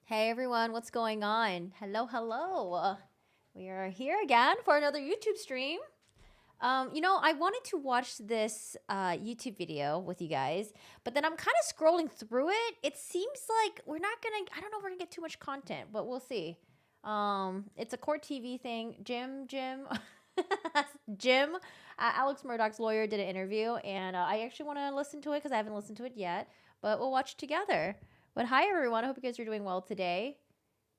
Hey everyone, what's going on? Hello, hello. We are here again for another YouTube stream. I wanted to watch this YouTube video with you guys, but then I'm kind of scrolling through it. It seems like I don't know if we're gonna get too much content, but we'll see. It's a court TV thing. Jim, Jim, Alex Murdaugh's lawyer did an interview, and I actually want to listen to it because I haven't listened to it yet, but we'll watch it together. But hi everyone, I hope you guys are doing well today.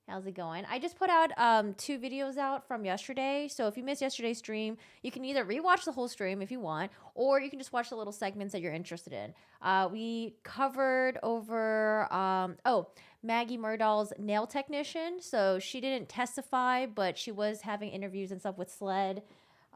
How's it going? I just put out two videos out from yesterday. So if you missed yesterday's stream, you can either rewatch the whole stream if you want, or you can just watch the little segments that you're interested in. We covered over, Maggie Murdaugh's nail technician. So she didn't testify, but she was having interviews and stuff with SLED.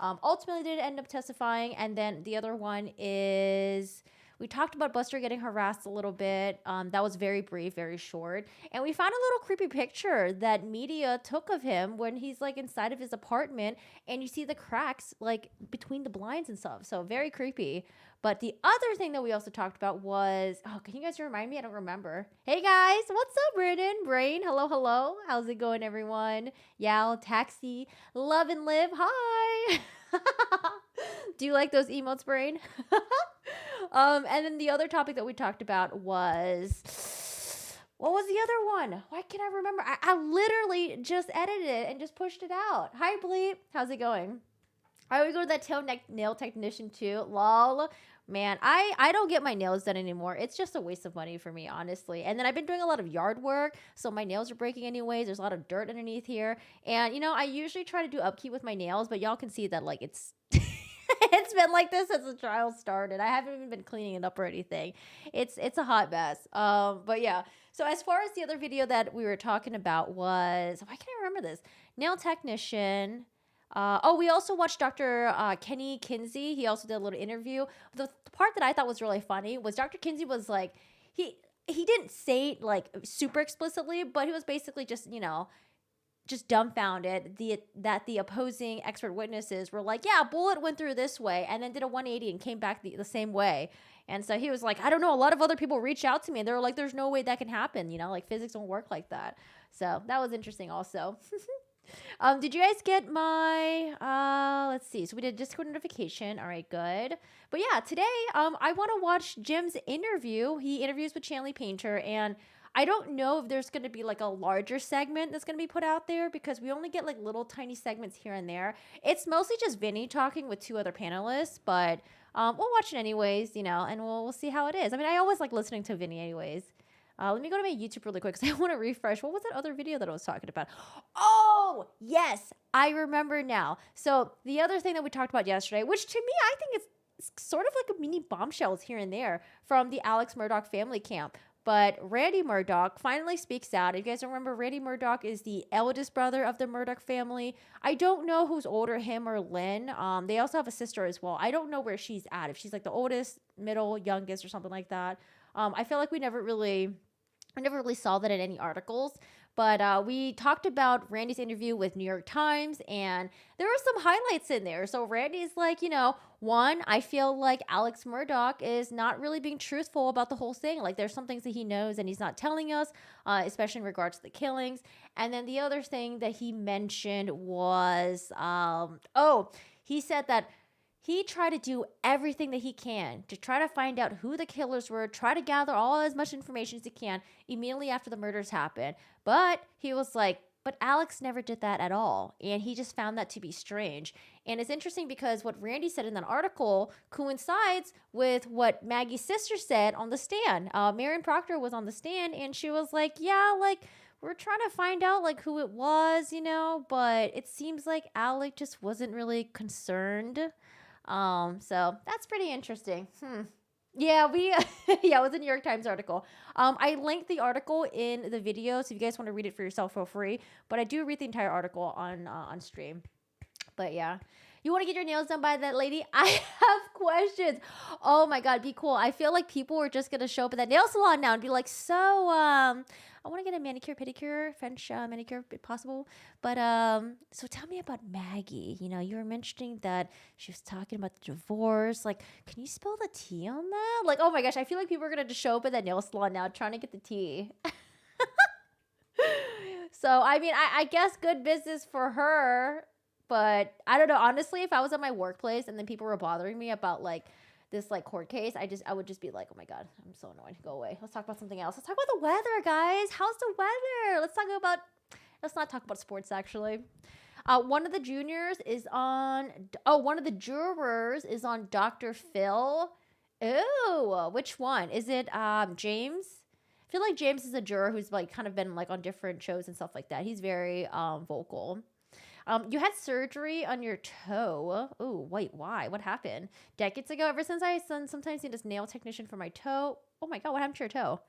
Ultimately, did end up testifying. And then the other one is we talked about Buster getting harassed a little bit. That was very brief, very short. And we found a little creepy picture that media took of him when he's like inside of his apartment and you see the cracks like between the blinds and stuff. So very creepy. But the other thing that we also talked about was, can you guys remind me? I don't remember. Hey guys, what's up, Brandon? Brain, hello, hello. How's it going, everyone? Yal, Taxi, Love and Live, hi. Do you like those emotes, Brain? And then the other topic that we talked about was what was the other one? Why can't I remember? I literally just edited it and just pushed it out. Hi, Bleep. How's it going? I would go to that nail technician too. Lol. Man, I don't get my nails done anymore. It's just a waste of money for me, honestly. And then I've been doing a lot of yard work, so my nails are breaking anyways. There's a lot of dirt underneath here. And, I usually try to do upkeep with my nails, but y'all can see that, like, it's it's been like this since the trial started. I haven't even been cleaning it up or anything. It's a hot mess. But yeah. So as far as the other video that we were talking about was, why can't I remember this? Nail technician. We also watched Dr. Kenny Kinsey. He also did a little interview. The part that I thought was really funny was Dr. Kinsey was like, he didn't say it like super explicitly, but he was basically just dumbfounded that the opposing expert witnesses were like, yeah, bullet went through this way and then did a 180 and came back the same way. And so he was like, I don't know, a lot of other people reached out to me and they were like, there's no way that can happen, like physics don't work like that. So that was interesting also. Did you guys get my let's see. So we did Discord notification. All right, good. But yeah, today I want to watch Jim's interview. He interviews with Chanley Painter, and I don't know if there's going to be like a larger segment that's going to be put out there because we only get like little tiny segments here and there. It's mostly just Vinny talking with two other panelists, but we'll watch it anyways, and we'll see how it is. I mean, I always like listening to Vinny anyways. Let me go to my YouTube really quick because I want to refresh. What was that other video that I was talking about? Oh, yes, I remember now. So the other thing that we talked about yesterday, which to me, I think is sort of like a mini bombshells here and there from the Alex Murdaugh family camp. But Randy Murdoch finally speaks out. If you guys don't remember, Randy Murdoch is the eldest brother of the Murdoch family. I don't know who's older, him or Lynn. They also have a sister as well. I don't know where she's at. If she's like the oldest, middle, youngest, or something like that. I feel like I never really saw that in any articles, but we talked about Randy's interview with New York Times, and there were some highlights in there. So Randy's like, one, I feel like Alex Murdaugh is not really being truthful about the whole thing. Like there's some things that he knows and he's not telling us, especially in regards to the killings. And then the other thing that he mentioned was, he said that he tried to do everything that he can to try to find out who the killers were, try to gather all as much information as he can immediately after the murders happened. But he was like, but Alex never did that at all. And he just found that to be strange. And it's interesting because what Randy said in that article coincides with what Maggie's sister said on the stand. Marion Proctor was on the stand and she was like, yeah, like, we're trying to find out like who it was, but it seems like Alec just wasn't really concerned. So that's pretty interesting. Yeah, yeah, it was a New York Times article. I linked the article in the video, so if you guys want to read it for yourself, feel free. But I do read the entire article on stream. But yeah, you want to get your nails done by that lady? I have questions. Oh my God, be cool. I feel like people were just gonna show up at that nail salon now and be like, so I want to get a manicure, pedicure, French manicure if possible. But so tell me about Maggie. You were mentioning that she was talking about the divorce. Like, can you spell the T on that? Like, oh my gosh, I feel like people are gonna just show up at that nail salon now trying to get the T. So I mean, I guess good business for her, but I don't know. Honestly, if I was at my workplace and then people were bothering me about like this like court case, I would just be like, oh my god, I'm so annoyed. Go away. Let's talk about something else. Let's talk about the weather, guys. How's the weather? Let's not talk about sports actually. One of the juniors is on. Oh, one of the jurors is on Dr. Phil. Ew, which one? Is it James? I feel like James is a juror who's like kind of been like on different shows and stuff like that. He's very vocal. You had surgery on your toe. Oh, wait, why? What happened? Decades ago, ever since I sometimes need a nail technician for my toe. Oh my god, what happened to your toe?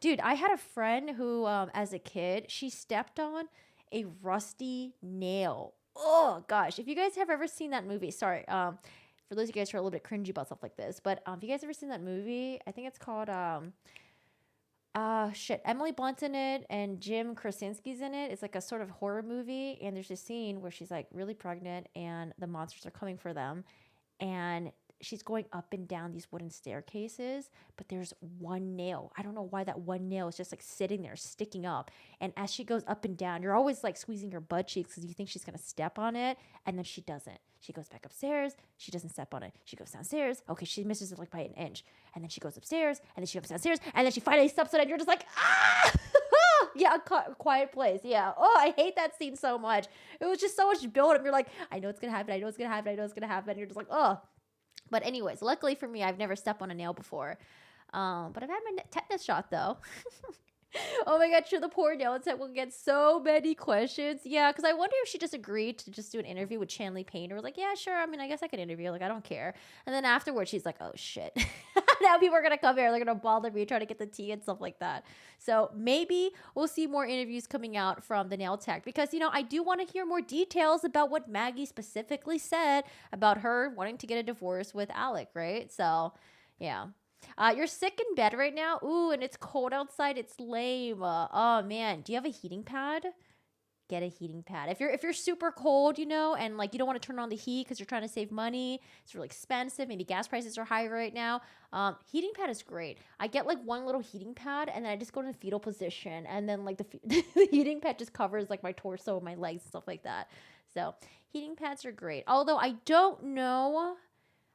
Dude, I had a friend who, as a kid, she stepped on a rusty nail. Oh gosh, if you guys have ever seen that movie, sorry, for those of you guys who are a little bit cringy about stuff like this, but if you guys ever seen that movie, I think it's called Emily Blunt's in it and Jim Krasinski's in it. It's like a sort of horror movie, and there's a scene where she's like really pregnant and the monsters are coming for them, and she's going up and down these wooden staircases, but there's one nail. I don't know why that one nail is just like sitting there sticking up. And as she goes up and down, you're always like squeezing her butt cheeks because you think she's going to step on it. And then she doesn't. She goes back upstairs. She doesn't step on it. She goes downstairs. Okay, she misses it like by an inch. And then she goes upstairs. And then she goes downstairs. And then she finally steps on it. And you're just like, ah! Yeah, a quiet place. Yeah. Oh, I hate that scene so much. It was just so much build up. You're like, I know it's going to happen. I know it's going to happen. I know it's going to happen. And you're just like, oh. But anyways, luckily for me, I've never stepped on a nail before. But I've had my tetanus shot though. Oh my god, sure, the poor nail tech will get so many questions. Yeah, because I wonder if she just agreed to just do an interview with Chanley Payne. Or was like, yeah, sure. I mean, I guess I could interview. Like, I don't care. And then afterwards, she's like, oh shit. Now people are gonna come here. They're gonna bother me, try to get the tea and stuff like that. So maybe we'll see more interviews coming out from the nail tech because I do want to hear more details about what Maggie specifically said about her wanting to get a divorce with Alec, right? So yeah. You're sick in bed right now. Ooh, and it's cold outside. It's lame. Oh man, do you have a heating pad? Get a heating pad. If you're super cold, and like you don't want to turn on the heat because you're trying to save money. It's really expensive. Maybe gas prices are high right now. Heating pad is great. I get like one little heating pad and then I just go to the fetal position and then like the heating pad just covers like my torso, my legs, and stuff like that. So heating pads are great. Although I don't know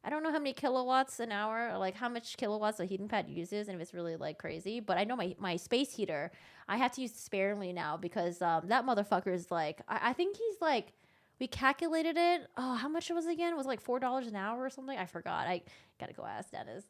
how many kilowatts an hour, or like how much kilowatts a heating pad uses, and if it's really like crazy. But I know my space heater, I have to use sparingly now because that motherfucker is like, I think he's like, we calculated it. Oh, how much was it again? It was like $4 an hour or something. I forgot. I gotta go ask Dennis.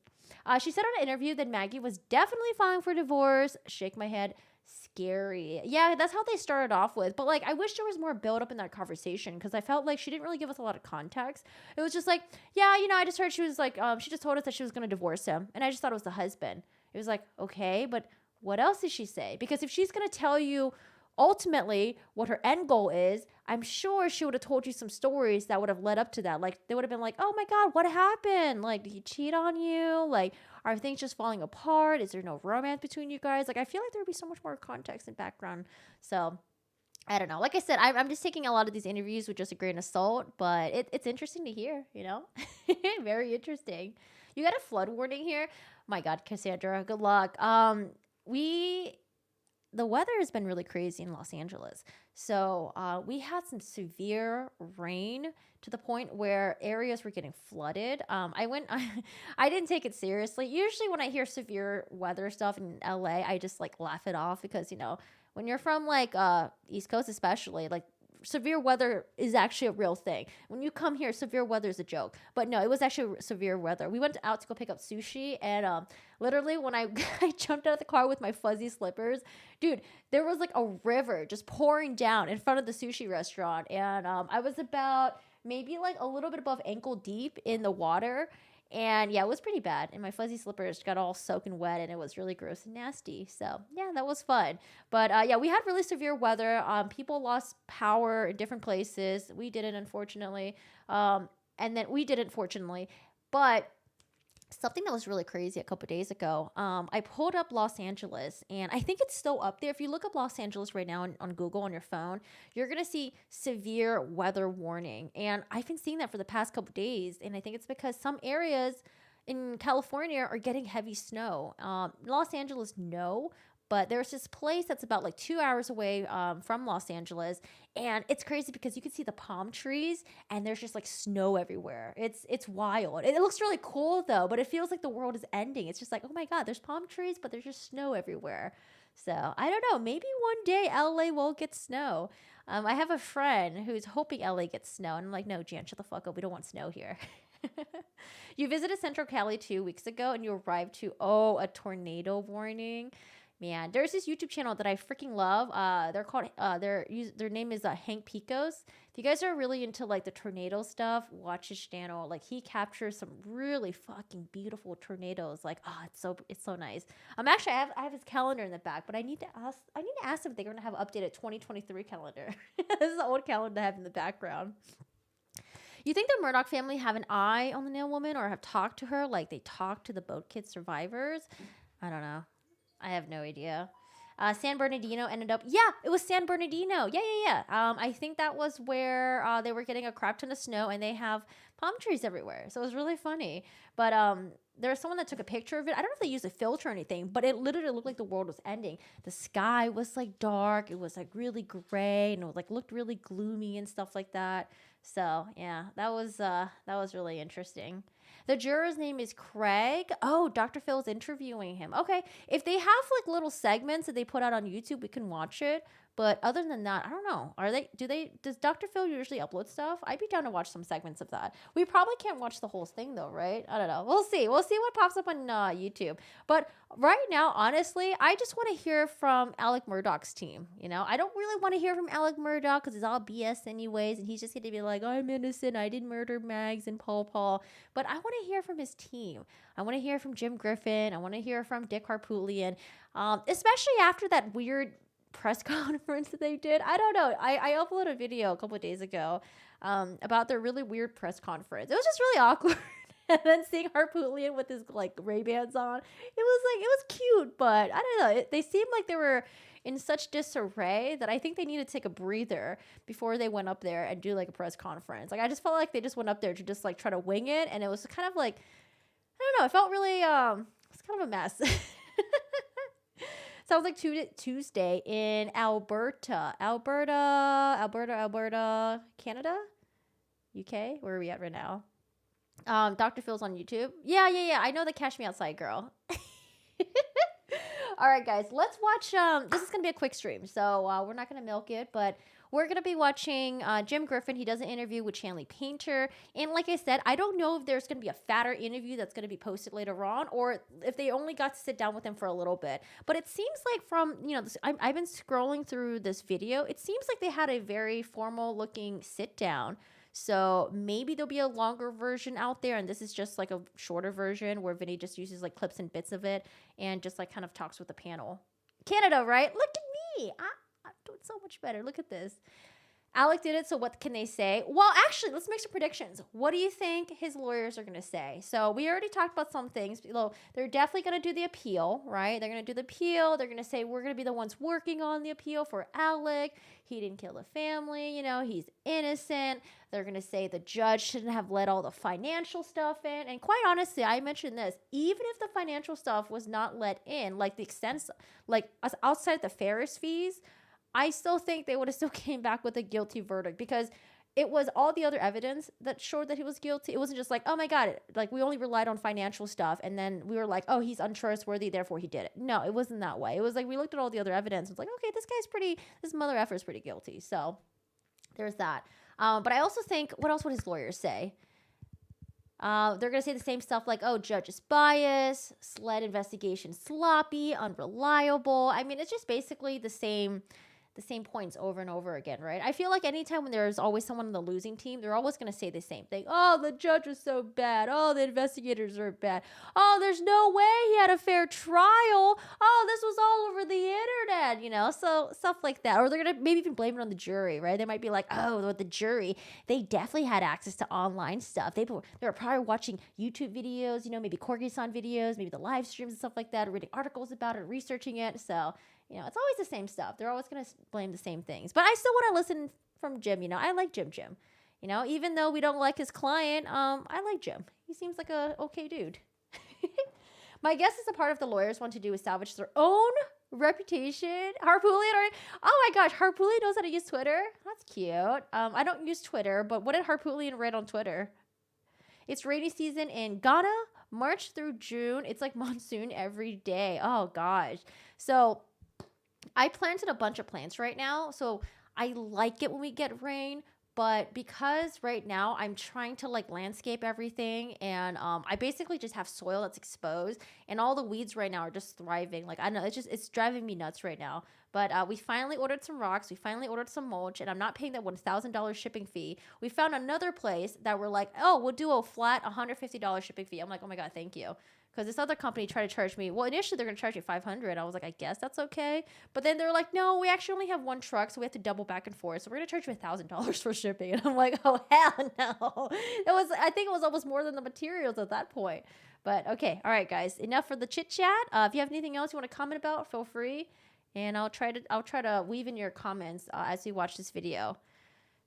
She said on an interview that Maggie was definitely filing for divorce. Shake my head. Scary. Yeah, that's how they started off with. But like, I wish there was more build up in that conversation because I felt like she didn't really give us a lot of context. It was just like, yeah, I just heard she was like, she just told us that she was going to divorce him. And I just thought it was the husband. It was like, okay, but what else did she say? Because if she's going to tell you ultimately what her end goal is, I'm sure she would have told you some stories that would have led up to that. Like, they would have been like, oh my God, what happened? Like, did he cheat on you? Like, are things just falling apart? Is there no romance between you guys? Like, I feel like there would be so much more context and background. So, I don't know. Like I said, I'm just taking a lot of these interviews with just a grain of salt, but it's interesting to hear, Very interesting. You got a flood warning here? My God, Cassandra, good luck. The weather has been really crazy in Los Angeles. So we had some severe rain to the point where areas were getting flooded. I didn't take it seriously. Usually when I hear severe weather stuff in LA, I just like laugh it off because, when you're from like East Coast especially, like severe weather is actually a real thing. When you come here, severe weather is a joke. But no, it was actually severe weather. We went out to go pick up sushi, and literally when I jumped out of the car with my fuzzy slippers, dude, there was like a river just pouring down in front of the sushi restaurant, and I was about maybe like a little bit above ankle deep in the water. And yeah, it was pretty bad. And my fuzzy slippers got all soaking wet and it was really gross and nasty. So yeah, that was fun. But yeah, we had really severe weather. People lost power in different places. We didn't, unfortunately. And then we didn't, fortunately. But something that was really crazy a couple days ago, I pulled up Los Angeles, and I think it's still up there. If you look up Los Angeles right now on Google on your phone, you're going to see severe weather warning. And I've been seeing that for the past couple days, and I think it's because some areas in California are getting heavy snow. Los Angeles, no. but there's this place that's about like 2 hours away from Los Angeles, and it's crazy because you can see the palm trees, and there's just like snow everywhere. It's wild. It looks really cool though, but it feels like the world is ending. It's just like, oh my god, there's palm trees, but there's just snow everywhere. So I don't know. Maybe one day LA will get snow. I have a friend who's hoping LA gets snow, and I'm like, no, Jan, shut the fuck up. We don't want snow here. You visited Central Cali 2 weeks ago, and you arrived to a tornado warning. Man, there's this YouTube channel that I freaking love. They're called their name is Hank Picos. If you guys are really into like the tornado stuff, watch his channel. Like he captures some really fucking beautiful tornadoes. Like it's so nice. Actually I have his calendar in the back, but I need to ask if they're gonna have an updated 2023 calendar. This is the old calendar I have in the background. You think the Murdoch family have an eye on the nail woman, or have talked to her like they talked to the boat kid survivors? I don't know. I have no idea. San Bernardino ended up... Yeah, it was San Bernardino. Yeah. I think that was where they were getting a crap ton of snow, and they have palm trees everywhere. So it was really funny. But there was someone that took a picture of it. I don't know if they used a filter or anything, but it literally looked like the world was ending. The sky was like dark. It was like really gray, and it was like looked really gloomy and stuff like that. So yeah, that was really interesting. The juror's name is Craig. Oh, Dr. Phil's interviewing him. Okay, if they have like little segments that they put out on YouTube, we can watch it. But other than that, I don't know. Does Dr. Phil usually upload stuff? I'd be down to watch some segments of that. We probably can't watch the whole thing though, right? I don't know. We'll see. We'll see what pops up on YouTube. But right now, honestly, I just want to hear from Alec Murdaugh's team. You know, I don't really want to hear from Alec Murdaugh because it's all BS anyways. And he's just going to be like, I'm innocent. I didn't murder Mags and Paul. But I want to hear from his team. I want to hear from Jim Griffin. I want to hear from Dick Harpootlian, especially after that weird press conference that they did. I don't know. I uploaded a video a couple of days ago about their really weird press conference. It was just really awkward. And then seeing Harpootlian with his like Ray-Bans on, it was cute, but I don't know. They seemed like they were in such disarray that I think they needed to take a breather before they went up there and do like a press conference. Like I just felt like they just went up there to just like try to wing it, and it was kind of like, I don't know. It felt really it's kind of a mess. Sounds like Tuesday in Alberta, Canada, UK. Where are we at right now? Dr. Phil's on YouTube. Yeah. I know the Cash Me Outside girl. All right, guys, let's watch. This is going to be a quick stream, so we're not going to milk it, but we're going to be watching Jim Griffin. He does an interview with Chanley Painter. And like I said, I don't know if there's going to be a fatter interview that's going to be posted later on, or if they only got to sit down with him for a little bit. But it seems like from, I've been scrolling through this video. It seems like they had a very formal looking sit down. So maybe there'll be a longer version out there, and this is just like a shorter version where Vinny just uses like clips and bits of it and just like kind of talks with the panel. Canada, right? Look at me. I'm doing so much better. Look at this. Alec did it, so what can they say? Well, actually, let's make some predictions. What do you think his lawyers are going to say? So we already talked about some things. They're definitely going to do the appeal, right? They're going to do the appeal. They're going to say, we're going to be the ones working on the appeal for Alec. He didn't kill the family. He's innocent. They're going to say the judge shouldn't have let all the financial stuff in. And quite honestly, I mentioned this, even if the financial stuff was not let in, like the extent, like outside the Ferris fees, I still think they would have still came back with a guilty verdict, because it was all the other evidence that showed that he was guilty. It wasn't just like, oh my God, like we only relied on financial stuff, and then we were like, oh, he's untrustworthy, therefore he did it. No, it wasn't that way. It was like we looked at all the other evidence and was like, okay, this mother effer is pretty guilty. So there's that. But I also think, what else would his lawyers say? They're going to say the same stuff like, oh, judge is biased, SLED investigation sloppy, unreliable. I mean, it's just basically the same points over and over again, right? I feel like anytime when there's always someone on the losing team, they're always going to say the same thing. Oh, the judge was so bad. Oh, the investigators are bad. Oh, there's no way he had a fair trial. Oh, this was all over the internet, so stuff like that. Or they're going to maybe even blame it on the jury, right? They might be like, oh, the jury, they definitely had access to online stuff. They were probably watching YouTube videos, maybe Corgi-san videos, maybe the live streams and stuff like that, or reading articles about it, researching it. So, it's always the same stuff. They're always going to blame the same things. But I still want to listen from Jim. I like JimJim. Even though we don't like his client, I like Jim. He seems like a okay dude. My guess is a part of the lawyers want to do is salvage their own Reputation. Harpoolian. Oh my gosh, Harpoolian knows how to use Twitter. That's cute. I don't use Twitter, but what did Harpoolian write on Twitter? It's rainy season in Ghana, March through June. It's like monsoon every day. Oh gosh. So I planted a bunch of plants right now. So I like it when we get rain. But because right now I'm trying to like landscape everything, and I basically just have soil that's exposed, and all the weeds right now are just thriving. Like, I know it's driving me nuts right now. But we finally ordered some rocks. We finally ordered some mulch, and I'm not paying that $1,000 shipping fee. We found another place that we're like, oh, we'll do a flat $150 shipping fee. I'm like, oh my God, thank you. Because this other company tried to charge me. Well, initially they're going to charge you $500. I was like, I guess that's okay. But then they're like, no, we actually only have one truck, so we have to double back and forth. So we're going to charge you $1,000 for shipping. And I'm like, oh hell no. I think it was almost more than the materials at that point. But okay, all right, guys, enough for the chit chat. If you have anything else you want to comment about, feel free, and I'll try to weave in your comments as we watch this video.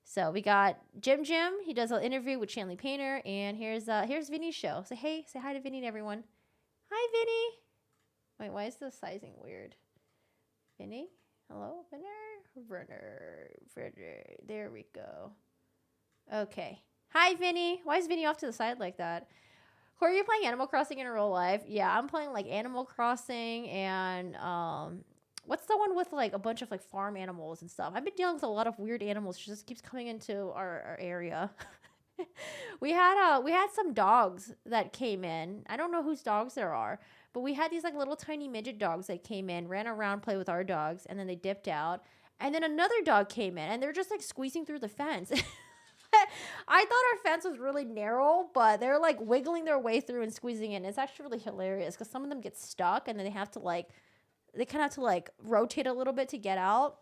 So we got JimJim. He does an interview with Chanley Painter, and here's Vinny's show. Say hi to Vinny and everyone. Hi, Vinny. Wait, why is the sizing weird? Vinny? Hello, Vinner. There we go. Okay. Hi, Vinny. Why is Vinny off to the side like that? Corey, are you playing Animal Crossing in real life? Yeah, I'm playing like Animal Crossing and what's the one with like a bunch of like farm animals and stuff? I've been dealing with a lot of weird animals. She just keeps coming into our area. we had some dogs that came in. I don't know whose dogs there are, but we had these like little tiny midget dogs that came in, ran around, played with our dogs, and then they dipped out. And then another dog came in, and they're just like squeezing through the fence. I thought our fence was really narrow, but they're like wiggling their way through and squeezing in. It's actually really hilarious because some of them get stuck, and then they kind of have to like rotate a little bit to get out.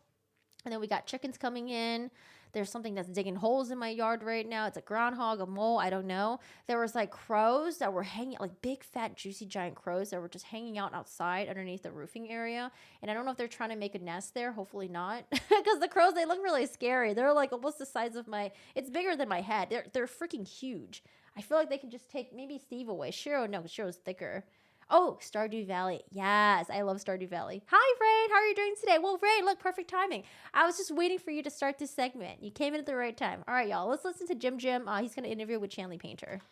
And then we got chickens coming in. There's something that's digging holes in my yard right now. It's a groundhog, a mole, I don't know. There was like crows that were hanging, like big, fat, juicy, giant crows that were just hanging out outside underneath the roofing area. And I don't know if they're trying to make a nest there. Hopefully not. Because the crows, they look really scary. They're like almost the size of it's bigger than my head. They're freaking huge. I feel like they can just take maybe Steve away. Shiro's thicker. Oh, Stardew Valley. Yes, I love Stardew Valley. Hi, Ray. How are you doing today? Well, Ray, look, perfect timing. I was just waiting for you to start this segment. You came in at the right time. All right, y'all. Let's listen to JimJim. He's going to interview with Chanley Painter.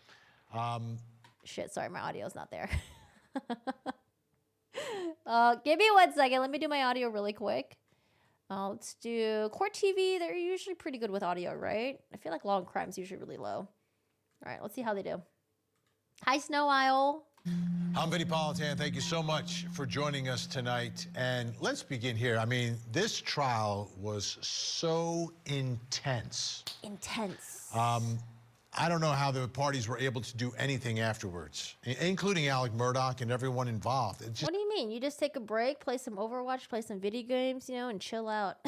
Shit, sorry, my audio's not there. Give me 1 second. Let me do my audio really quick. Let's do Court TV. They're usually pretty good with audio, right? I feel like Law and Crime's usually really low. All right, let's see how they do. Hi, Snow Isle. I'm Vinny Politan. Thank you so much for joining us tonight. And let's begin here. I mean, this trial was so intense. Intense. I don't know how the parties were able to do anything afterwards, including Alec Murdoch and everyone involved. What do you mean? You just take a break, play some Overwatch, play some video games, and chill out.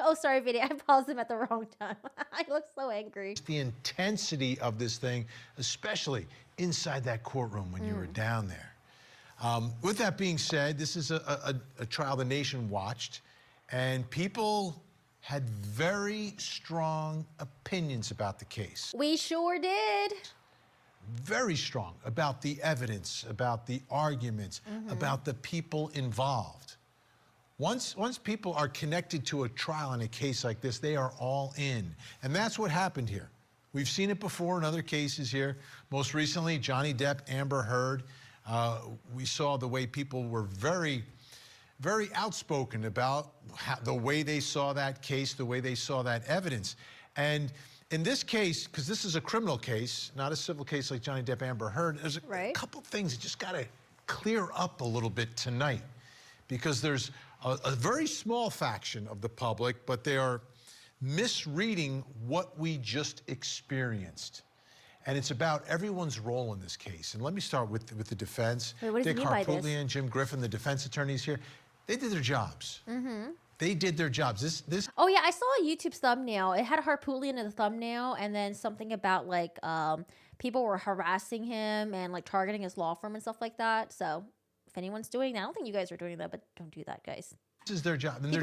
Oh, sorry, Vinny. I paused him at the wrong time. I look so angry. The intensity of this thing, especially inside that courtroom when you were down there. With that being said, this is a trial the nation watched, and people had very strong opinions about the case. We sure did. Very strong about the evidence, about the arguments, about the people involved. Once people are connected to a trial in a case like this, they are all in. And that's what happened here. We've seen it before in other cases here. Most recently, Johnny Depp, Amber Heard. We saw the way people were very, very outspoken about the way they saw that case, the way they saw that evidence. And in this case, because this is a criminal case, not a civil case like Johnny Depp, Amber Heard, there's a couple things that just got to clear up a little bit tonight. Because there's a very small faction of the public, but they are misreading what we just experienced. And it's about everyone's role in this case. And let me start with the defense. Wait, what does he mean by this? Harpootlian, Jim Griffin, the defense attorneys here, they did their jobs. They did their jobs. Oh, yeah, I saw a YouTube thumbnail. It had Harpootlian in the thumbnail, and then something about, like, people were harassing him and, like, targeting his law firm and stuff like that. So if anyone's doing that, I don't think you guys are doing that, but don't do that, guys. This is their job. And people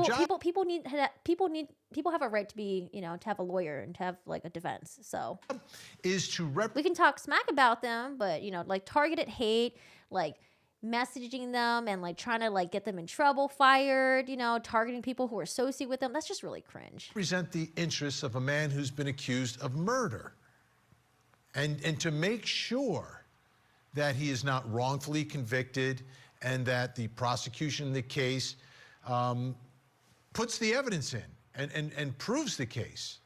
have a right to be, to have a lawyer and to have like a defense. So is to we can talk smack about them, but like targeted hate, like messaging them and like trying to like get them in trouble, fired, you know, targeting people who are associated with them. That's just really cringe. Represent the interests of a man who's been accused of murder. And to make sure that he is not wrongfully convicted and that the prosecution in the case puts the evidence in and proves the case.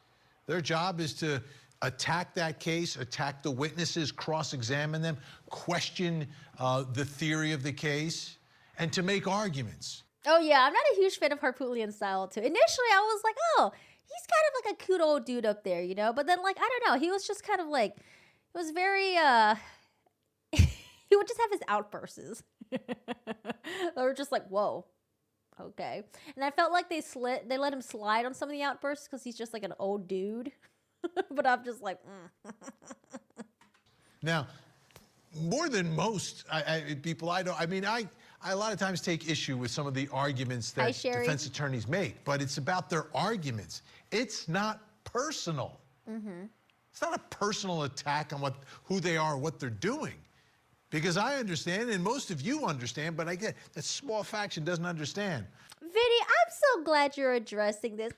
Their job is to attack that case, attack the witnesses, cross-examine them, question the theory of the case, and to make arguments. Oh yeah, I'm not a huge fan of Harpootlian style too. Initially, I was like, oh, he's kind of like a cute old dude up there, you know? But then, like, I don't know, he was just kind of like, it was very, he would just have his outbursts. They were just like, whoa, okay. And I felt like they let him slide on some of the outbursts because he's just like an old dude. But I'm just like, Now, more than most people I know, I mean, I a lot of times take issue with some of the arguments that defense attorneys make, but it's about their arguments. It's not personal. It's not a personal attack on who they are, what they're doing. Because I understand, and most of you understand, but I get that small faction doesn't understand. Vinny, I'm so glad you're addressing this.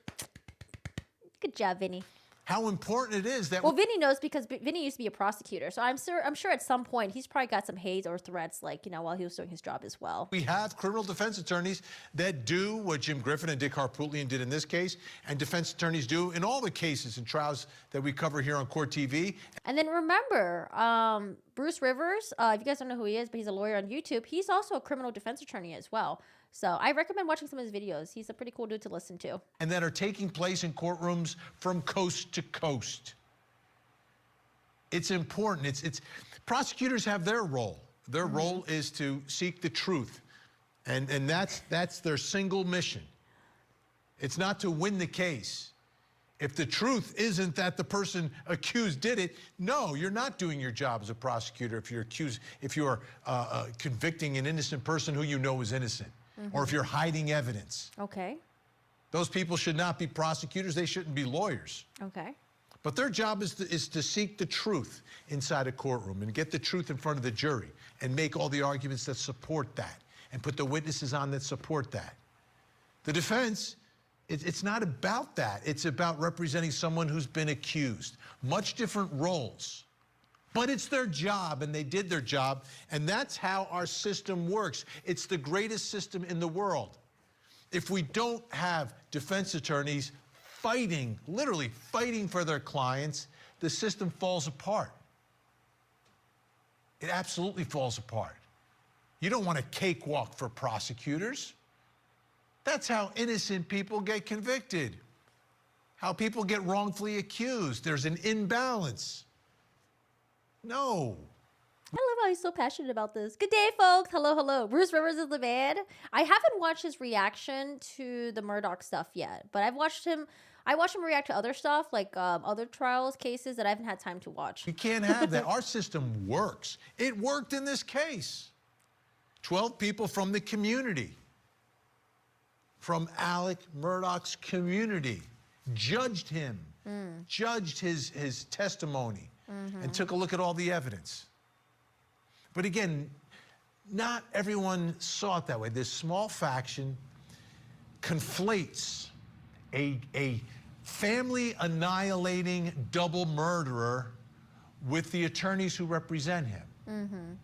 Good job, Vinny. How important it is that... Well, Vinny knows because Vinny used to be a prosecutor. So I'm sure at some point he's probably got some hate or threats, like, you know, while he was doing his job as well. We have criminal defense attorneys that do what Jim Griffin and Dick Harpootlian did in this case, and defense attorneys do in all the cases and trials that we cover here on Court TV. And then remember, Bruce Rivers, if you guys don't know who he is, but he's a lawyer on YouTube, he's also a criminal defense attorney as well. So I recommend watching some of his videos. He's a pretty cool dude to listen to. And that are taking place in courtrooms from coast to coast. It's important. It's prosecutors have their role. Their role is to seek the truth. And that's their single mission. It's not to win the case. If the truth isn't that the person accused did it, no, you're not doing your job as a prosecutor if you're convicting an innocent person who you know is innocent. Or if you're hiding evidence. Okay. Those people should not be prosecutors. They shouldn't be lawyers. Okay. But their job is to seek the truth inside a courtroom and get the truth in front of the jury and make all the arguments that support that and put the witnesses on that support that. The defense, it's not about that. It's about representing someone who's been accused. Much different roles. But it's their job, and they did their job, and that's how our system works. It's the greatest system in the world. If we don't have defense attorneys fighting, literally fighting for their clients, the system falls apart. It absolutely falls apart. You don't want a cakewalk for prosecutors. That's how innocent people get convicted, how people get wrongfully accused. There's an imbalance. No. I love how he's so passionate about this. Good day, folks. Hello, hello. Bruce Rivers is the man. I haven't watched his reaction to the Murdoch stuff yet, but I watched him react to other stuff, like other trials, cases that I haven't had time to watch. You can't have that. Our system works. It worked in this case. 12 people from the community, from Alec Murdaugh's community, judged him, judged his testimony. And took a look at all the evidence. But again, not everyone saw it that way. This small faction conflates a family annihilating double murderer with the attorneys who represent him.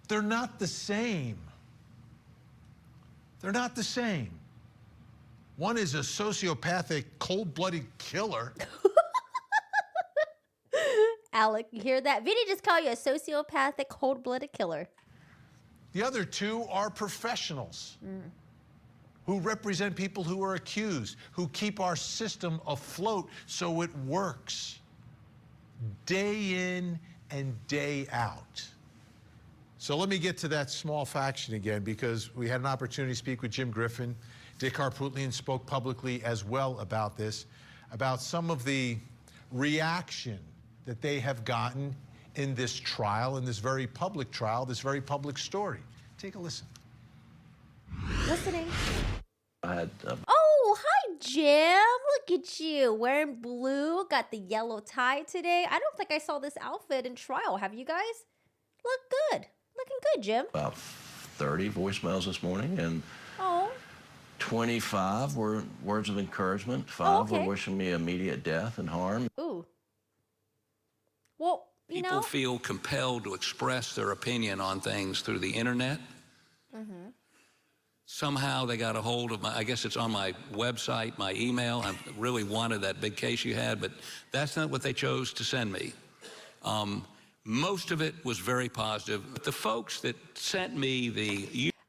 They're not the same. They're not the same. One is a sociopathic, cold-blooded killer. Alec, you hear that? Vinny just called you a sociopathic, cold-blooded killer. The other two are professionals who represent people who are accused, who keep our system afloat so it works day in and day out. So let me get to that small faction again, because we had an opportunity to speak with Jim Griffin. Dick Harpootlian spoke publicly as well about this, about some of the reaction that they have gotten in this trial, in this very public trial, this very public story. Take a listen. Listening. Oh, hi, Jim. Look at you. Wearing blue. Got the yellow tie today. I don't think I saw this outfit in trial. Have you guys? Look good. Looking good, Jim. About 30 voicemails this morning, and Oh. 25 were words of encouragement. Oh, 5 okay. were wishing me immediate death and harm. Ooh. Well, you People know. feel compelled to express their opinion on things through the internet. Mm-hmm. Somehow they got a hold of I guess it's on my website, my email. I really wanted that big case you had, but that's not what they chose to send me. Most of it was very positive. But the folks that sent me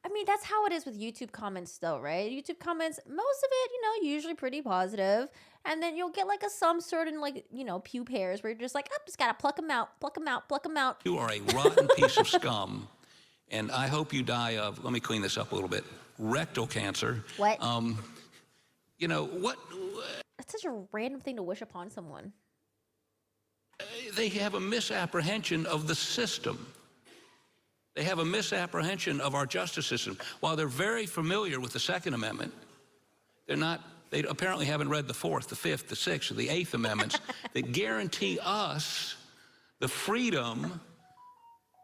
I mean, that's how it is with YouTube comments, though, right? YouTube comments, most of it, usually pretty positive. And then you'll get like some certain, pew pairs where you're just like, oh, just gotta pluck them out, pluck them out, pluck them out. You are a rotten piece of scum, and I hope you die of, let me clean this up a little bit, rectal cancer. What? What? That's such a random thing to wish upon someone. They have a misapprehension of the system. They have a misapprehension of our justice system. While they're very familiar with the Second Amendment, they apparently haven't read the Fourth, the Fifth, the Sixth, or the Eighth Amendments that guarantee us the freedom,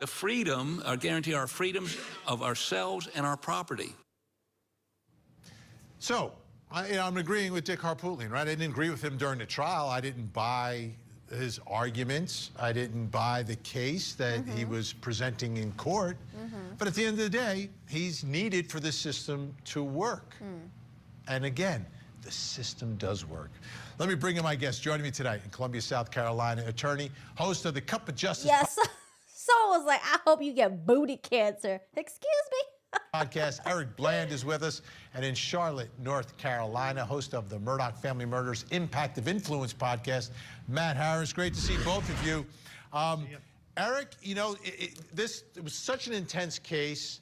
or guarantee our freedoms of ourselves and our property. So, I'm agreeing with Dick Harpootlian, right? I didn't agree with him during the trial. I didn't buy his arguments. I didn't buy the case that he was presenting in court. But at the end of the day, he's needed for the system to work. And again, the system does work. Let me bring in my guest joining me tonight in Columbia, South Carolina, attorney, host of the Cup of Justice. Yes. Someone was like, I hope you get booty cancer. Excuse me? Podcast. Eric Bland is with us. And in Charlotte, North Carolina, host of the Murdoch Family Murders Impact of Influence podcast, Matt Harris. Great to see both of you. Eric, it was such an intense case,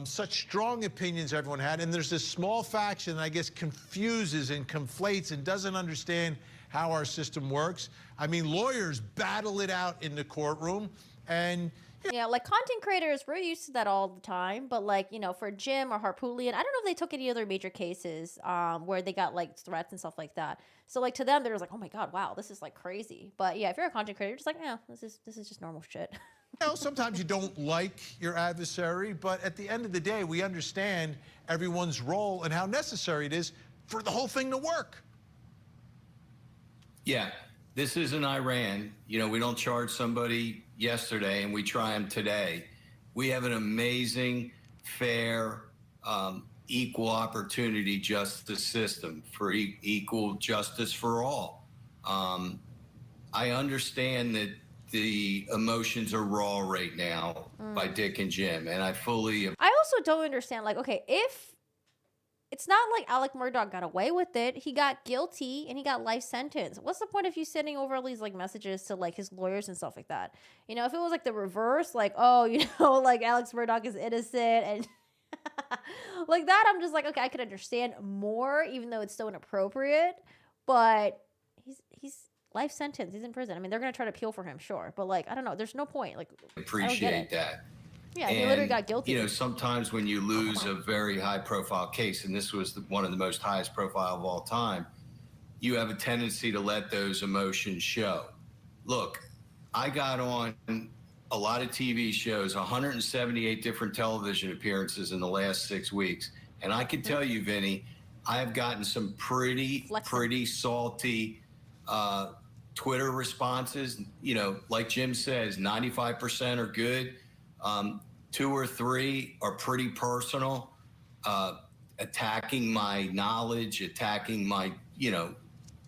such strong opinions everyone had, and there's this small faction that I guess confuses and conflates and doesn't understand how our system works. I mean, lawyers battle it out in the courtroom, and yeah, like content creators, we're used to that all the time. But for Jim or Harpootlian, I don't know if they took any other major cases where they got like threats and stuff like that. So to them, they're like, oh my God, wow, this is like crazy. But yeah, if you're a content creator, you're just like, yeah, this is just normal shit. Sometimes you don't like your adversary, but at the end of the day, we understand everyone's role and how necessary it is for the whole thing to work. Yeah, this isn't Iran. We don't charge somebody yesterday and we try them today. We have an amazing, fair, equal opportunity justice system for equal justice for all. I understand that the emotions are raw right now by Dick and Jim, and I also don't understand, okay, if it's not like Alec Murdoch got away with it, he got guilty and he got life sentence. What's the point of you sending over all these messages to his lawyers and stuff like that? If it was the reverse, Alex Murdoch is innocent and like that, I'm just like, okay, I could understand more, even though it's so inappropriate. But he's life sentence. He's in prison. I mean, they're gonna try to appeal for him, sure, but I don't know. There's no point. appreciate that. Yeah, he literally got guilty. Sometimes when you lose a very high-profile case, and this was one of the most highest profile of all time, you have a tendency to let those emotions show. Look, I got on a lot of TV shows, 178 different television appearances in the last 6 weeks, and I can tell you, Vinny, I have gotten some pretty salty Twitter responses. Like Jim says, 95% are good. 2 or 3 are pretty personal, attacking my knowledge, attacking my,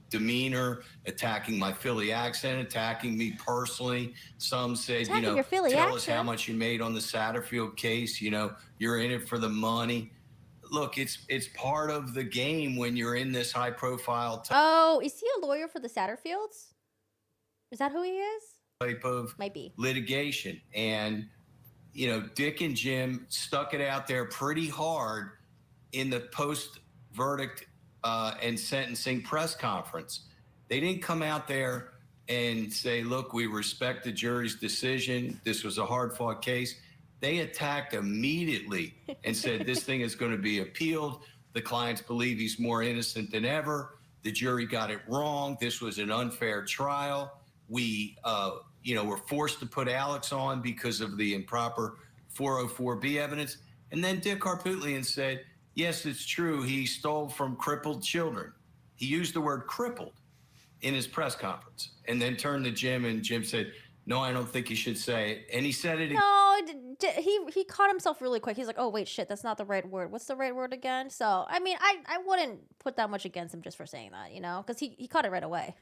demeanor, attacking my Philly accent, attacking me personally. Some said, tell us how much you made on the Satterfield case. You're in it for the money. Look, it's part of the game when you're in this high profile Oh, is he a lawyer for the Satterfields? Is that who he is? Type of Might be litigation. And Dick and Jim stuck it out there pretty hard in the post-verdict and sentencing press conference. They didn't come out there and say, look, we respect the jury's decision. This was a hard-fought case. They attacked immediately and said this thing is going to be appealed. The clients believe he's more innocent than ever. The jury got it wrong. This was an unfair trial. We were forced to put Alex on because of the improper 404B evidence. And then Dick Harpootlian said, yes, it's true, he stole from crippled children. He used the word crippled in his press conference, and then turned to Jim, and Jim said, no, I don't think you should say it. And he said it. No, he caught himself really quick. He's like, oh, wait, shit, that's not the right word. What's the right word again? So, I mean, I wouldn't put that much against him just for saying that, you know, because he caught it right away.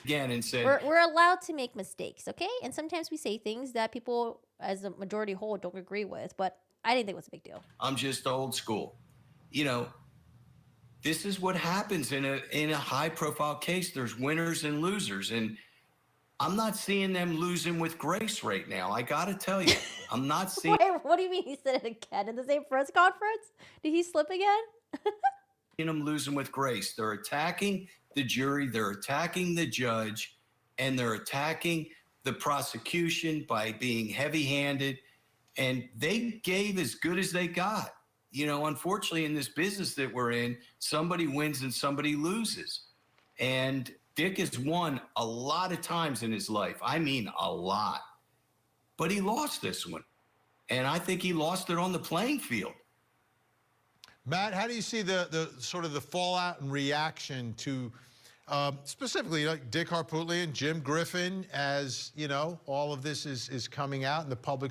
Again and said, we're allowed to make mistakes, okay? And sometimes we say things that people, as a majority whole, don't agree with, but I didn't think it was a big deal. I'm just old school. You know, this is what happens in a high-profile case. There's winners and losers, and I'm not seeing them losing with grace right now. I got to tell you, I'm not seeing. Wait, what do you mean he said it again in the same press conference? Did he slip again? Them losing with grace. They're attacking the jury, they're attacking the judge, and they're attacking the prosecution by being heavy-handed. And they gave as good as they got. You know, unfortunately, in this business that we're in, somebody wins and somebody loses. And Dick has won a lot of times in his life. I mean, a lot. But he lost this one. And I think he lost it on the playing field. Matt, how do you see the sort of the fallout and reaction to specifically like Dick Harpootlian, Jim Griffin, as, you know, all of this is coming out in the public